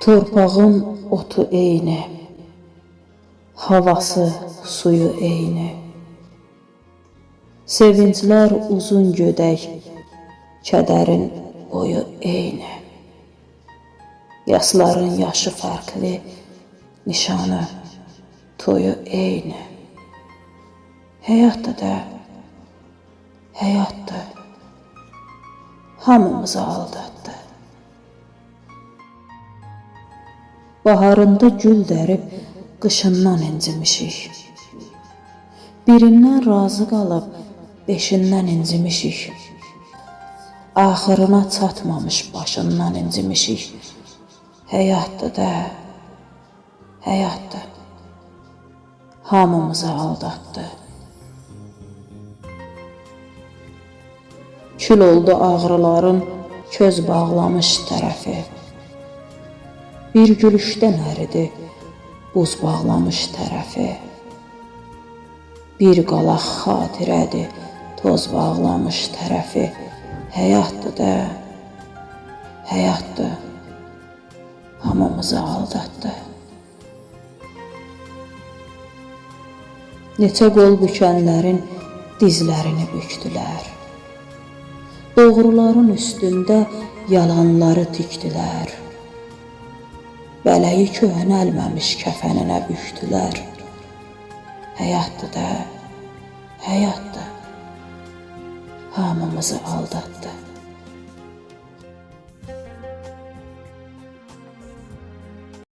Torpağın otu eyni, havası, suyu eyni. Sevinclər uzun gödək, kədərin boyu eyni. Yasların yaşı fərqli, nişanı, toyu eyni. Həyatdır da, həyatdır, hamımızı aldatdı. Baharında gül dərib, qışından incimişik. Birindən razı qalıb, beşindən incimişik. Axırına çatmamış başından incimişik. Həyatdır da, həyatdır, hamımızı aldatdı. Kül oldu ağrıların köz bağlamış tərəfi. Bir gülüşdən əridi buz bağlamış tərəfi. Bir qalaq xatirədir toz bağlamış tərəfi. Həyatdır da, həyatdır, hamımızı aldatdı. Neçə qol bükənlərin dizlərini bükdülər. Doğruların üstündə yalanları tikdilər. Bələyi köhnəlməmiş kəfəninə bükdülər. Həyatdır da, həyatdır, hamımızı aldatdı.